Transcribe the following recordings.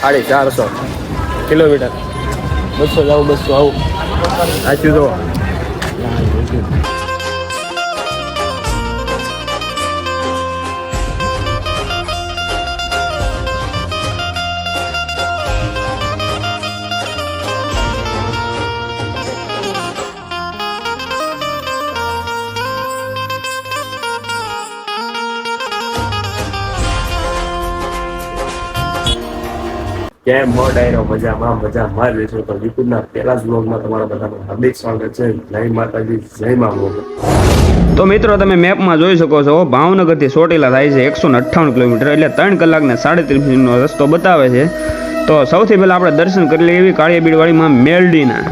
450 kilometre. 200 જાવ 200 આવું સાચું તો. કેમ મો ડાયરો મજામાં રહેશો તો યુટ્યુબના પહેલા જ વ્લોગમાં તમારા બધાનું હાર્દિક સ્વાગત છે. જય માતાજી, જય મા મોગલ. તો મિત્રો તમે મેપમાં જોઈ શકો છો ભાવનગરથી ચોટીલા થાય છે 158 કિલોમીટર, એટલે 3 કલાક ને 33 મિનિટનો રસ્તો બતાવે છે. તો સૌથી પહેલા આપણે દર્શન કરી લઈએ એવી કાળિયાબીડવાળી માં મેલડીના.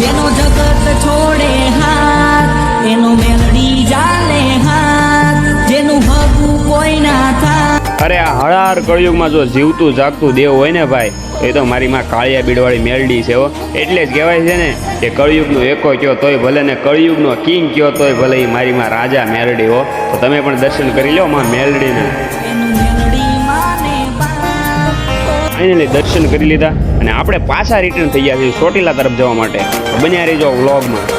જેનો જગત છોડે હાથ એનો મેલડી જાલે હાથ, જેનું હગું કોઈ ના થાય. અરે આ હળાર કળિયુગમાં જો જીવતું જાગતું દેવ હોય ને ભાઈ, એ તો મારી માં કાળિયાબીડવાળી મેલડી છે. એટલે જ કહેવાય છે ને કે કળિયુગનો એકો કયો તોય ભલે ને કળિયુગનો કિંગ કયો તોય ભલે, એ મારી માં રાજા મેલડી હો. તો તમે પણ દર્શન કરી લો માં મેલડીને. ફાઇનલી દર્શન કરી લીધા અને આપણે પાછા રિટર્ન થઈ ગયા છીએ ચોટીલા તરફ જવા માટે. બન્યા રહેજો વ્લોગમાં.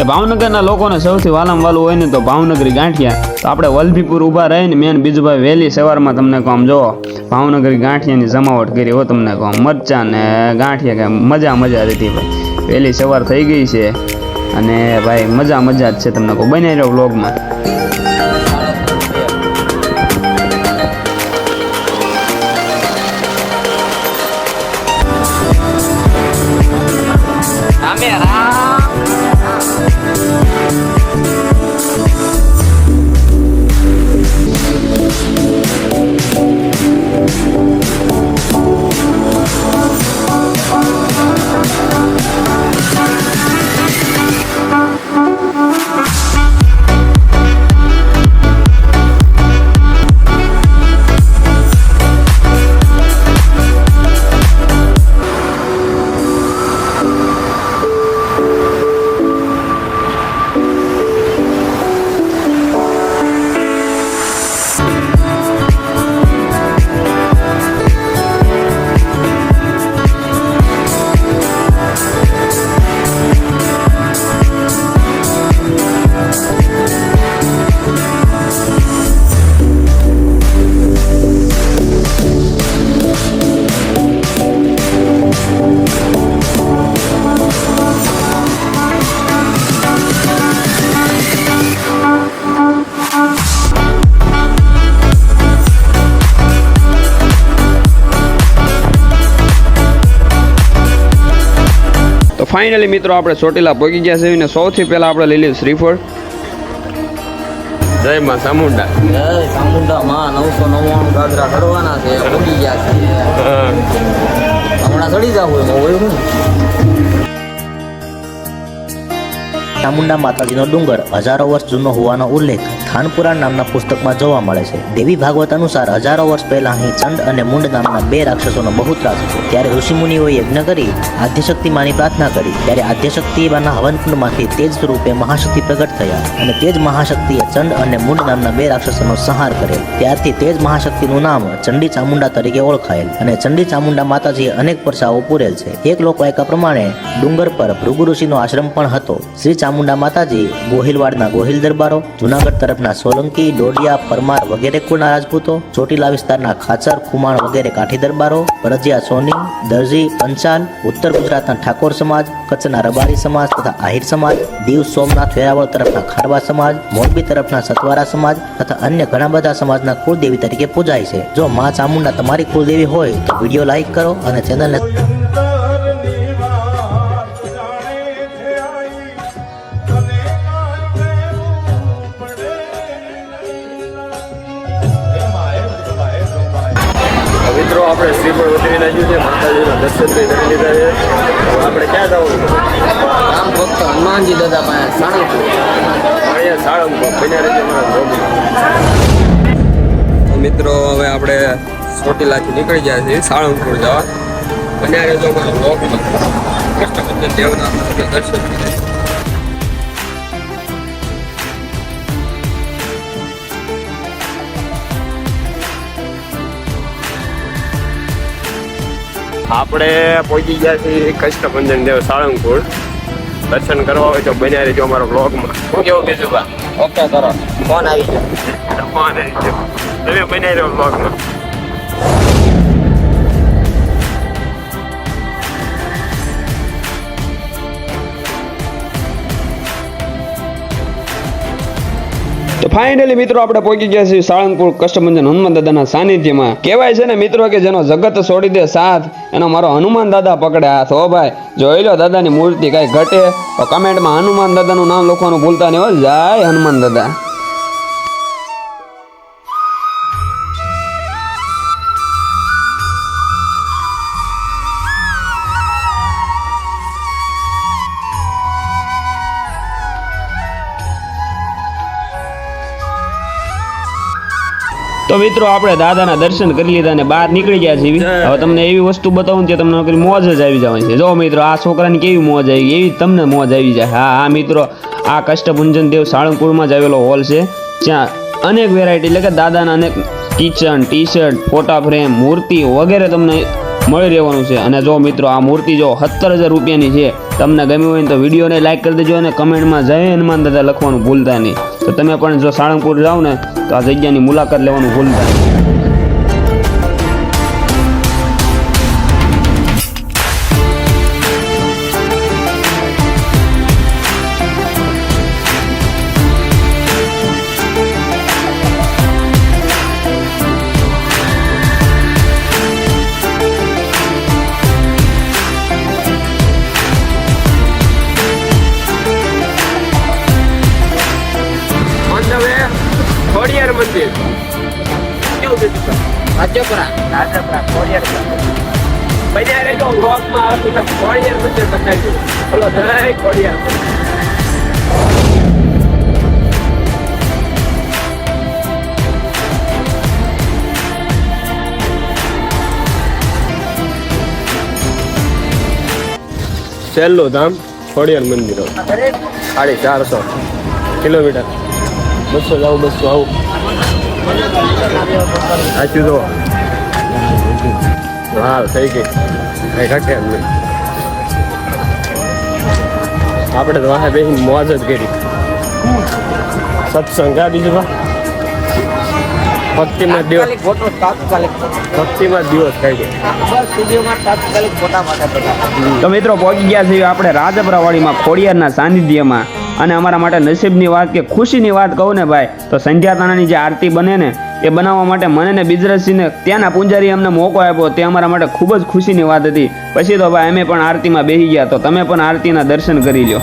ભાવનગરના લોકોને સૌથી વાલામ વાલું હોય ને તો ભાવનગરી ગાંઠિયા. તો આપણે વલભીપુર ઊભા રહીને મેન બીજુભાઈ વહેલી સવારમાં તમને કહું જો ભાવનગરી ગાંઠિયાની જમાવટ કરી હો. તમને કહું મરચાં ને ગાંઠિયા કે મજા હતી ભાઈ. વહેલી સવાર થઈ ગઈ છે અને ભાઈ મજા જ છે. તમને કહું બને રહ્યો વ્લોગમાં. ફાઇનલી મિત્રો આપણે ચોટીલા પહોંચી ગયા છે ને સૌથી પહેલા આપણે લઈ લીધું શ્રીફળ. જય માં ચામુંડા. જય ચામુંડા માં. 999 ગાજરા ચડવાના છે, પહોંચી ગયા છે. હમણાં ચડી જાવ એમાં હોય ને. ચામુંડા માતાજીનો ડુંગર હજારો વર્ષ જૂનો હોવાનો ઉલ્લેખ થાનપુરાણ નામના પુસ્તકમાં જોવા મળે છે. દેવી ભાગવત અનુસાર હજારો વર્ષ પહેલા અહીં ચંડ અને મુંડ નામના 2 રાક્ષસોનો બહુ ત્રાસ હતો. ત્યારે ઋષિમુનિઓએ યજ્ઞ કરી આદ્યશક્તિ માની પ્રાર્થના કરી. ત્યારે આદ્યશક્તિ માના હવનકુંડમાંથી તેજ સ્વરૂપે મહાશક્તિ પ્રગટ થયા અને તે જ મહાશક્તિએ ચંડ અને મુંડ નામના 2 રાક્ષસોનો સંહાર કરેલ. ત્યારથી તે જ મહાશક્તિનું નામ ચંડી ચામુંડા તરીકે ઓળખાયેલ અને ચંડી ચામુંડા માતાજીએ અનેક પરસાઓ પૂરેલ છે. એક લોકવાયકા પ્રમાણે ડુંગર પર ભૃગુ ઋષિનો આશ્રમ પણ હતો. શ્રી ચામુંડા માતાજી ગોહિલવાડના ગોહિલ દરબારો, જુનાગઢ તરફના સોલંકી, ડોડિયા, પરમાર વગેરે કુળના રાજપૂતો, ચોટીલા વિસ્તારના ખાચર, ખુમાણ વગેરે કાઠી દરબારો, ભરજિયા સોની, દરજી, પંચાલ, ઉત્તર ગુજરાતના ઠાકોર સમાજ, કચ્છના રબારી સમાજ તથા આહિર સમાજ, દીવ સોમનાથ વેરાવળ તરફના ખારવા સમાજ, મોરબી તરફના સતવારા સમાજ તથા અન્ય ઘણા બધા સમાજના કુળદેવી તરીકે પૂજાય છે. જો માં ચામુંડા તમારી કુળદેવી હોય તો વિડીયો લાઈક કરો અને ચેનલને મિત્રો આપણે શ્રીફળ ઉતરી નાખ્યું છે, માતાજીના દર્શન કરી લીધા છે. આપણે ક્યાં જવાનું? રામ ભક્ત હનુમાનજી દાદા પાસે સાળંગપુર. અહીંયા સાળંગપુર બન્યા રહેશે મારા. મિત્રો હવે આપણે ચોટીલાથી નીકળી ગયા છે સાળંગપુર જવા. બન્યા રહેજો અમારા બ્લોગમાં. કૃષ્ણબંધન દેવના દર્શન કરીએ. આપણે પહોંચી ગયા છીએ કૃષ્ણબંધન દેવ સાળંગપુર. દર્શન કરવા હોય તો બન્યા રહેજો અમારા બ્લોગમાં. શું કેવું બીજું બા? ઓકે કરો ફોન આવી ગયો ફોન આવી ગયો. તમે બન્યા રહ્યો બ્લોગમાં. તો ફાઇનલી મિત્રો આપણે પહોંચી ગયા છીએ સાળંગપુર કષ્ટભંજન હનુમાન દાદાના સાનિધ્યમાં. કહેવાય છે ને મિત્રો કે જેનો જગત છોડી દે સાથ એનો મારો હનુમાન દાદા પકડે હાથ. હો ભાઈ, જોઈ લો દાદાની મૂર્તિ કાંઈ ઘટે તો કમેન્ટમાં હનુમાન દાદાનું નામ લખવાનું ભૂલતા નહીં. હો, જય હનુમાન દાદા. તો મિત્રો આપણે દાદાના દર્શન કરી લીધા અને બહાર નીકળી ગયા છીએ. હવે તમને એવી વસ્તુ બતાવું કે તમને નોકરી મોજ જ આવી જવાની છે. જો મિત્રો આ છોકરાની કેવી મોજ આવી એવી તમને મોજ આવી જાય. હા મિત્રો, આ કષ્ટભંજન દેવ સાળંગપુરમાં જ આવેલો હોલ છે. જ્યાં અનેક વેરાયટી એટલે કે દાદાના અનેક કિચન, ટી શર્ટ, ફોટા ફ્રેમ, મૂર્તિ વગેરે તમને મળી રહેવાનું છે. અને જો મિત્રો આ મૂર્તિ જો 17,000 રૂપિયાની છે. તમને ગમ્યું હોય તો વિડીયોને લાઈક કરી દેજો અને કમેન્ટમાં જય હનુમાન દાદા લખવાનું ભૂલતા નહીં. તો તમે પણ જો સાળંગપુર જાઓ ને તો આ જગ્યાની મુલાકાત લેવાનું ભૂલતા નહીં. ખોડિયાર મંદિર કેવું છે દીપક? રાજપરા ખોડિયાર બન્યા રહેજો બ્લોગમાં. આવતું તો ખોડિયાર મંદિર બતાવી દઉં. બોલો જય ખોડિયાર મંદિર. છેલ્લું ધામ ખોડિયાર મંદિર. 450 કિલોમીટર. 200 જાઉં 200 આવું. સાચું જો હા થઈ ગઈ કઈ ઘટે એમ નહીં. આપણે તો વાહે બેસીને મોજ જ કરી. સત્સંગ આ બીજું ભક્તિમાં દિવસ ફોટો તાત્કાલિક ભક્તિમાં દિવસ કાઢી. બસ સ્ટુડિયોમાં તાત્કાલિક ફોટા માટે બધા. તો મિત્રો પહોંચી ગયા છીએ આપણે રાજપરાવાડીમાં ખોડિયારના સાનિધ્યમાં. અને અમારા માટે નસીબની વાત કે ખુશીની વાત કહું ને ભાઈ, તો સંધ્યા તાણાની જે આરતી બને ને એ બનાવવા માટે મને ને બિજરાજસિંહને ત્યાંના પૂંજારી અમને મોકો આપ્યો. તે અમારા માટે ખૂબ જ ખુશીની વાત હતી. પછી તો ભાઈ અમે પણ આરતીમાં બેસી ગયા. તો તમે પણ આરતીના દર્શન કરી લો.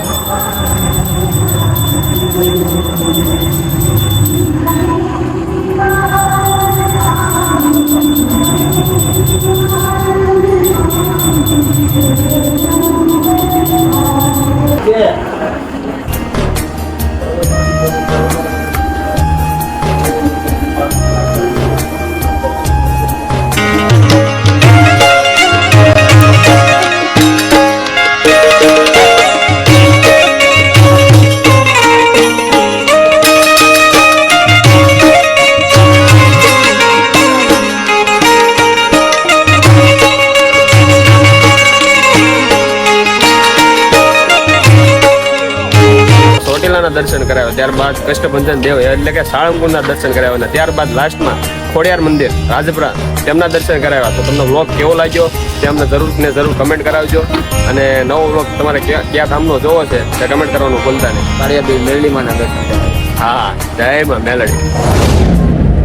દર્શન કરાવ્યા, ત્યારબાદ કષ્ટભંજન દેવ એટલે કે સાળંગપુરના દર્શન કરાવ્યા અને ત્યારબાદ લાસ્ટમાં ખોડિયાર મંદિર રાજપરા તેમના દર્શન કરાવ્યા. તો તમને વ્લોગ કેવો લાગ્યો તે અમને જરૂર કમેન્ટ કરાવજો. અને નવો વ્લોગ તમારે કયા ધામનો જોવો છે તે કમેન્ટ કરવાનું ભૂલતા નહીં. મારી મેલડીમાંના દર્શન. હા, જય માં મેલડી.